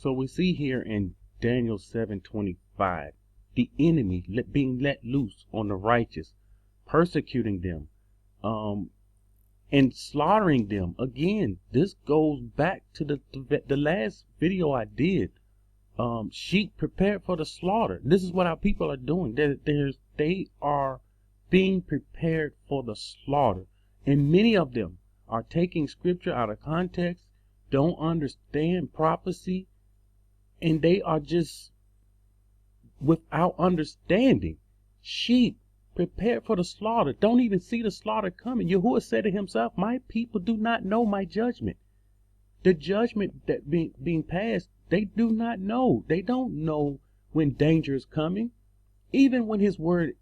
So we see here in Daniel 7:25, the enemy being let loose on the righteous, persecuting them, and slaughtering them. Again, this goes back to the last video I did. Sheep prepared for the slaughter. This is what our people are doing. They are being prepared for the slaughter. And many of them are taking scripture out of context, don't understand prophecy, and they are just without understanding. Sheep prepared for the slaughter, don't even see the slaughter coming. Yahuah said to himself, my people do not know my judgment. The judgment that being passed, they do not know. They don't know when danger is coming. Even when his word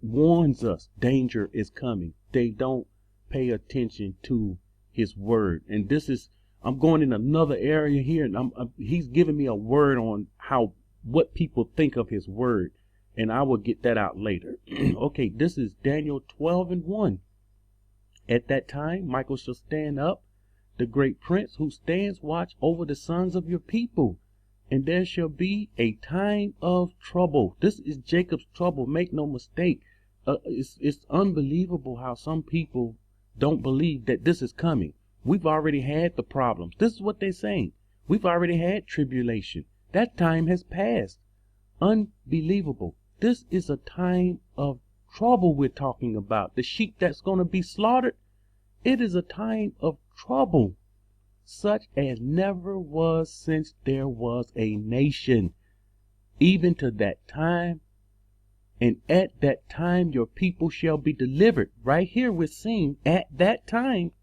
warns us danger is coming, they don't pay attention to his word. And this is, I'm going in another area here, and he's giving me a word on what people think of his word, and I will get that out later. Okay, this is Daniel 12:1. At that time, Michael shall stand up, the great prince who stands watch over the sons of your people, and there shall be a time of trouble. This is Jacob's trouble. Make no mistake. It's unbelievable how some people don't believe that this is coming. We've already had the problems. This is what they're saying. We've already had tribulation. That time has passed. Unbelievable. This is a time of trouble we're talking about. The sheep that's going to be slaughtered, it is a time of trouble, such as never was since there was a nation, even to that time. And at that time your people shall be delivered. Right here we're seeing at that time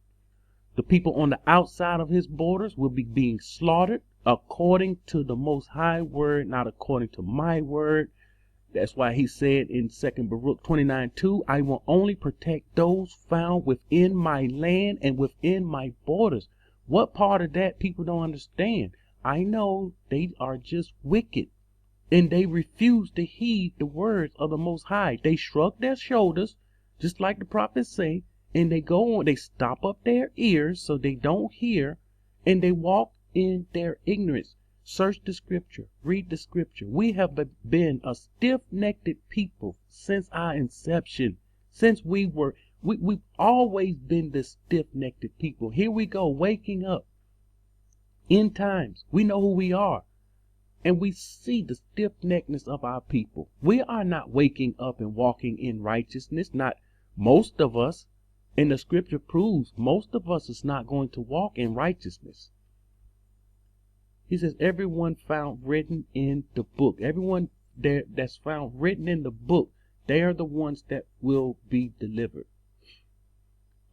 the people on the outside of his borders will be being slaughtered according to the Most High word, not according to my word. That's why he said in 2 Baruch 29:2, I will only protect those found within my land and within my borders. What part of that people don't understand? I know they are just wicked, and they refuse to heed the words of the Most High. They shrug their shoulders, just like the prophets say, and they go on, they stop up their ears so they don't hear, and they walk in their ignorance. Search the scripture, read the scripture. We have been a stiff-necked people since our inception. Since we've always been this stiff-necked people. Here we go, waking up. End times. We know who we are. And we see the stiff-neckedness of our people. We are not waking up and walking in righteousness. Not most of us. And the scripture proves most of us is not going to walk in righteousness. He says, everyone found written in the book, everyone that's found written in the book, they are the ones that will be delivered.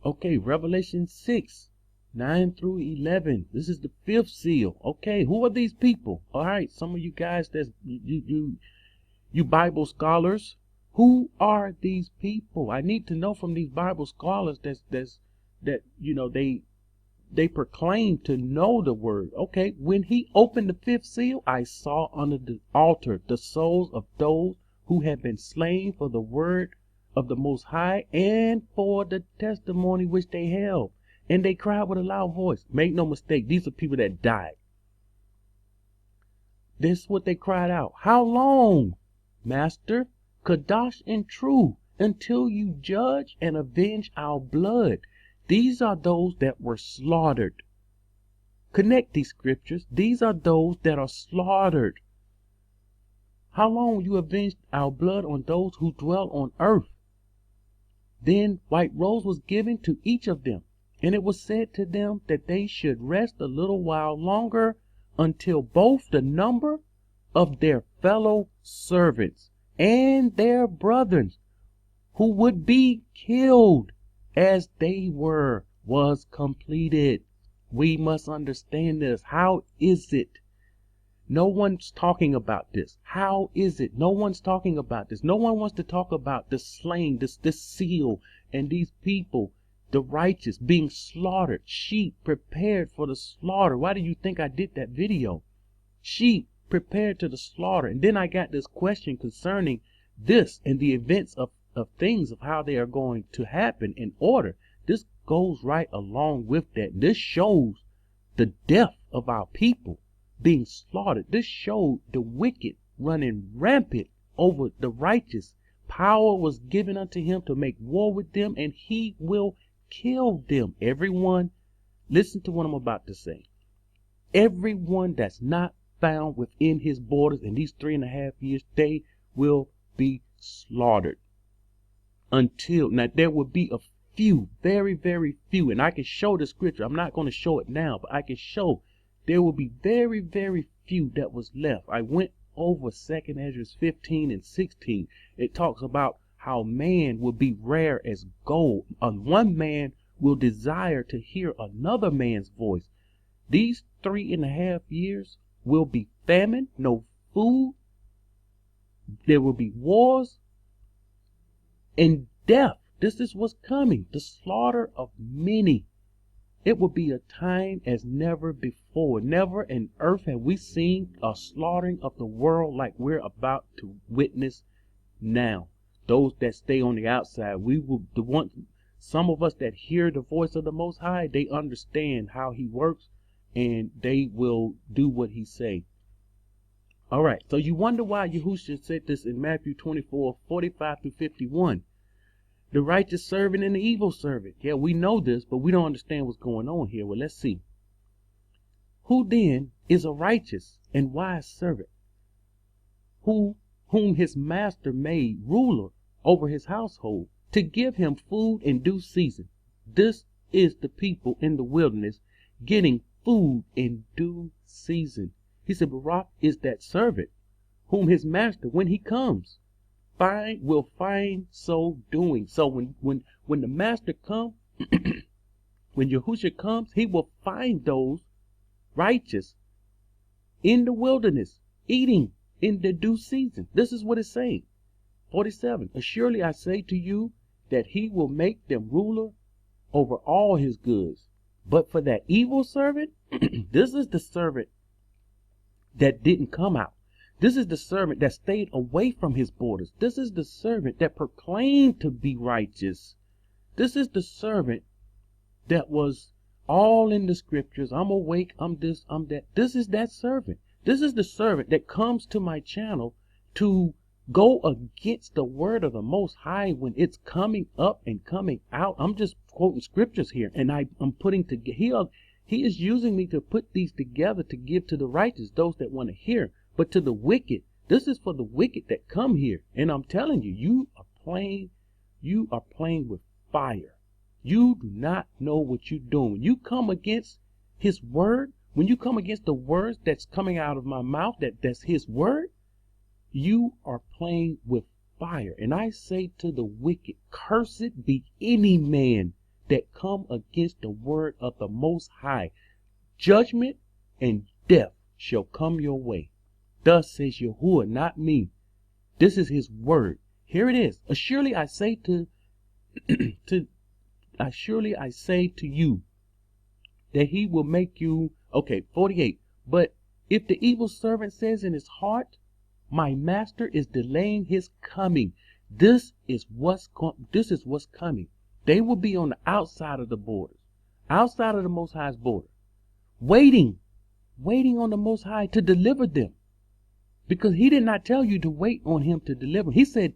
Okay, Revelation 6:9-11. This is the fifth seal. Okay, who are these people? All right, some of you guys that's you Bible scholars, who are these people? I need to know from these Bible scholars that you know they proclaim to know the word. Okay, when he opened the fifth seal, I saw under the altar the souls of those who had been slain for the word of the Most High and for the testimony which they held. And they cried with a loud voice. Make no mistake, these are people that died. This is what they cried out. How long, Master, Kadosh and true, until you judge and avenge our blood? These are those that were slaughtered. Connect these scriptures. These are those that are slaughtered. How long will you avenge our blood on those who dwell on earth? Then white robes was given to each of them, and it was said to them that they should rest a little while longer until both the number of their fellow servants and their brethren who would be killed as they were was completed. We must understand this. How is it? No one's talking about this. How is it? No one's talking about this. No one wants to talk about the slain, this seal, and these people, the righteous, being slaughtered. Sheep prepared for the slaughter. Why do you think I did that video? Sheep prepared to the slaughter. And then I got this question concerning this and the events of things of how they are going to happen in order. This goes right along with that. This shows the death of our people. being slaughtered. This showed the wicked running rampant over the righteous. Power was given unto him to make war with them, and he will kill them. Everyone, listen to what I'm about to say. Everyone that's not found within his borders in these 3.5 years, they will be slaughtered. Until now, there will be a few, very, very few, and I can show the scripture. I'm not going to show it now, but I can show there will be very, very few that was left. I went over 2nd Ezra 15 and 16. It talks about how man will be rare as gold, and one man will desire to hear another man's voice. These 3.5 years will be famine, no food. There will be wars and death. This is what's coming, the slaughter of many. It will be a time as never before. Never in earth have we seen a slaughtering of the world like we're about to witness now. Those that stay on the outside, some of us that hear the voice of the Most High, they understand how he works, and they will do what he say. All right, so you wonder why Yahushua said this in Matthew 24:45-51. The righteous servant and the evil servant. Yeah, we know this, but we don't understand what's going on here. Well, let's see. Who then is a righteous and wise servant, whom his master made ruler over his household, to give him food in due season? This is the people in the wilderness getting food in due season. He said, Barak is that servant whom his master, when he comes, will find so doing. So when the master comes, when Yahushua comes, he will find those righteous in the wilderness eating in the due season. This is what it's saying. 47. Assuredly I say to you that he will make them ruler over all his goods. But for that evil servant, this is the servant that didn't come out. This is the servant that stayed away from his borders. This is the servant that proclaimed to be righteous. This is the servant that was all in the scriptures. I'm awake, I'm this, I'm that. This is that servant. This is the servant that comes to my channel to go against the word of the Most High when it's coming up and coming out. I'm just quoting scriptures here, and I'm putting together. He is using me to put these together to give to the righteous, those that want to hear. But to the wicked, this is for the wicked that come here. And I'm telling you, you are playing with fire. You do not know what you're doing. When you come against his word, when you come against the words that's coming out of my mouth, that's his word, you are playing with fire. And I say to the wicked, cursed be any man that come against the word of the Most High. Judgment and death shall come your way. Thus says Yahuah, not me. This is his word. Here it is. Assuredly I say to you that he will make you. Okay, 48. But if the evil servant says in his heart, my master is delaying his coming, this is what's coming. They will be on the outside of the borders, outside of the Most High's border, waiting on the Most High to deliver them. Because he did not tell you to wait on him to deliver. He says,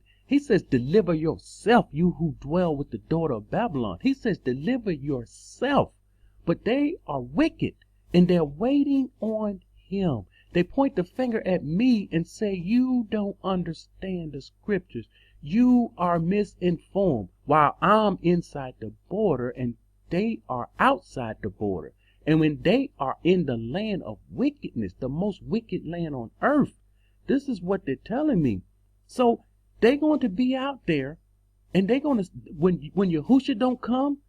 deliver yourself, you who dwell with the daughter of Babylon. He says, deliver yourself. But they are wicked, and they're waiting on him. They point the finger at me and say, you don't understand the scriptures. You are misinformed, while I'm inside the border and they are outside the border. And when they are in the land of wickedness, the most wicked land on earth, this is what they're telling me. So they're going to be out there, and they're going to, when Yahushua don't come,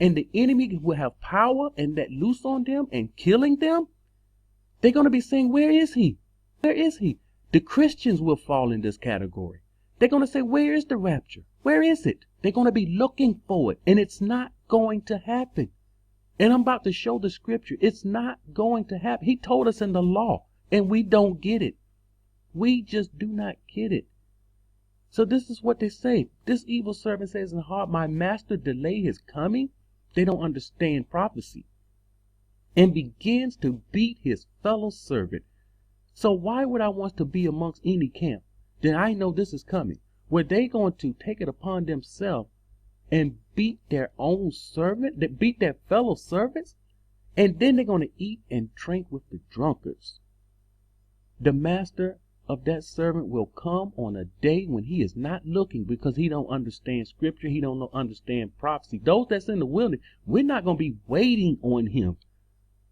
and the enemy will have power and let loose on them and killing them, they're going to be saying, where is he? Where is he? The Christians will fall in this category. They're going to say, where is the rapture? Where is it? They're going to be looking for it, and it's not going to happen. And I'm about to show the scripture. It's not going to happen. He told us in the law, and we don't get it. We just do not get it. So this is what they say. This evil servant says in the heart, my master delay his coming. They don't understand prophecy. and begins to beat his fellow servant. So why would I want to be amongst any camp? Then I know this is coming, where they going to take it upon themselves and beat their own servant, that beat their fellow servants, and then they're going to eat and drink with the drunkards. The master of that servant will come on a day when he is not looking, because he don't understand scripture, he don't understand prophecy. Those that's in the wilderness, we're not going to be waiting on him.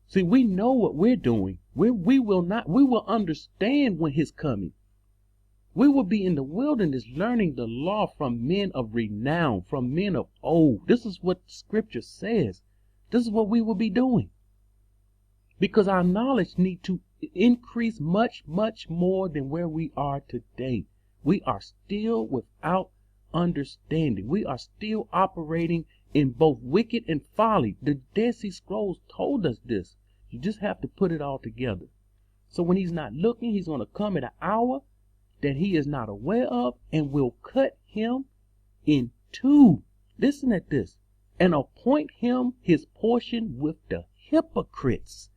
See, we know what we're doing. We will understand when he's coming. We will be in the wilderness learning the law from men of renown, from men of old. This is what scripture says. This is what we will be doing. Because our knowledge needs to increase much, much more than where we are today. We are still without understanding. We are still operating in both wicked and folly. The Dead Sea Scrolls told us this. You just have to put it all together. So when he's not looking, he's going to come at an hour that he is not aware of, and will cut him in two. Listen at this. And appoint him his portion with the hypocrites.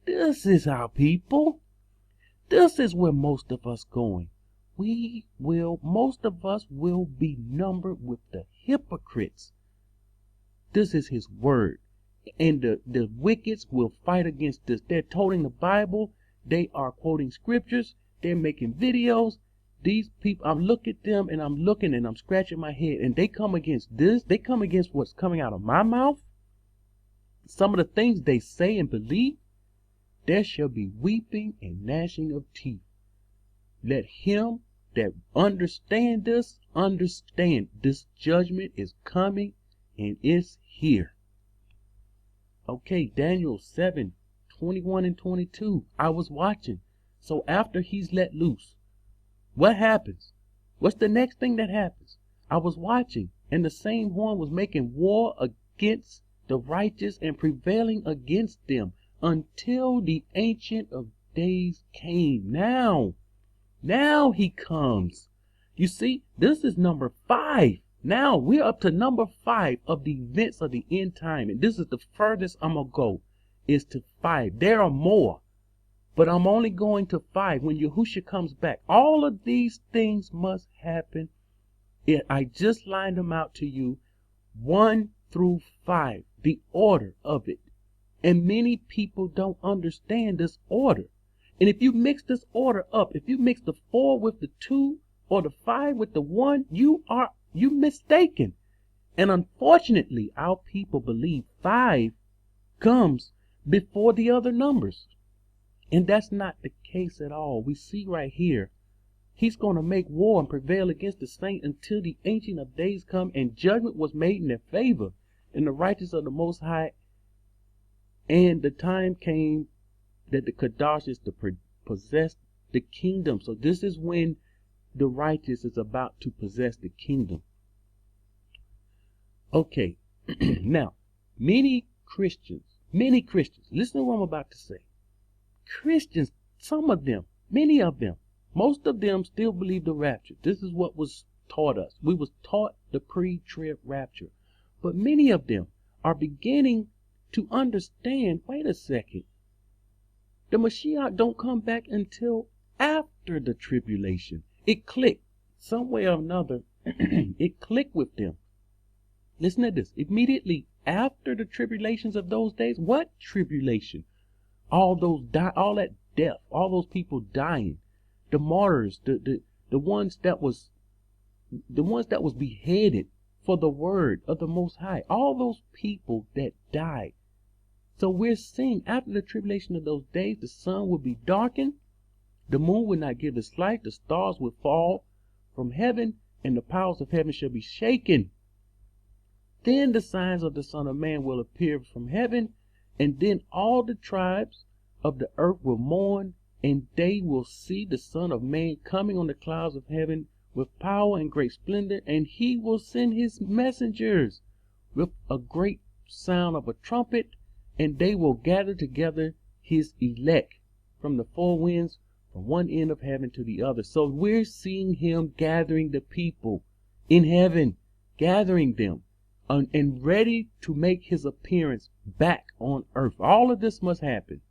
This is our people. This is where most of us going. Most of us will be numbered with the hypocrites. This is his word. And the wickeds will fight against this. They're toting the Bible. They are quoting scriptures. They're making videos. These people, I look at them and I'm looking and I'm scratching my head, and they come against this. They come against what's coming out of my mouth. Some of the things they say and believe. There shall be weeping and gnashing of teeth. Let him that understand this, understand this judgment is coming and it's here. Okay, Daniel 7:21 and 22. I was watching. So after he's let loose, what happens? What's the next thing that happens? I was watching, and the same horn was making war against the righteous and prevailing against them until the Ancient of Days came. Now he comes. You see, this is number 5. Now we're up to number 5 of the events of the end time. And this is the furthest I'm going to go, is to 5. There are more, but I'm only going to 5. When Yahuah comes back, all of these things must happen. I just lined them out to you, 1 through 5, the order of it. And many people don't understand this order. And if you mix this order up, if you mix the 4 with the 2 or the 5 with the 1, you're mistaken. And unfortunately, our people believe 5 comes before the other numbers. And that's not the case at all. We see right here, he's going to make war and prevail against the saint until the Ancient of Days come, and judgment was made in their favor, and the righteous of the Most High. And the time came that the Kadash is to possess the kingdom. So this is when the righteous is about to possess the kingdom. Okay, now, many Christians, listen to what I'm about to say. Christians, some of them, many of them, most of them still believe the rapture. This is what was taught us. We was taught the pre-trib rapture. But many of them are beginning to understand, wait a second, the Mashiach don't come back until after the tribulation. It clicked some way or another. It clicked with them. Listen to this. Immediately after the tribulations of those days, what tribulation? All that death, all those people dying, the martyrs, the ones that was beheaded for the word of the Most High, all those people that died. So we're seeing after the tribulation of those days, the sun will be darkened, the moon will not give its light, the stars will fall from heaven, and the powers of heaven shall be shaken. Then the signs of the Son of Man will appear from heaven, and then all the tribes of the earth will mourn, and they will see the Son of Man coming on the clouds of heaven with power and great splendor, and he will send his messengers with a great sound of a trumpet, and they will gather together his elect from the four winds, from one end of heaven to the other. So we're seeing him gathering the people in heaven, gathering them. and ready to make his appearance back on earth. All of this must happen.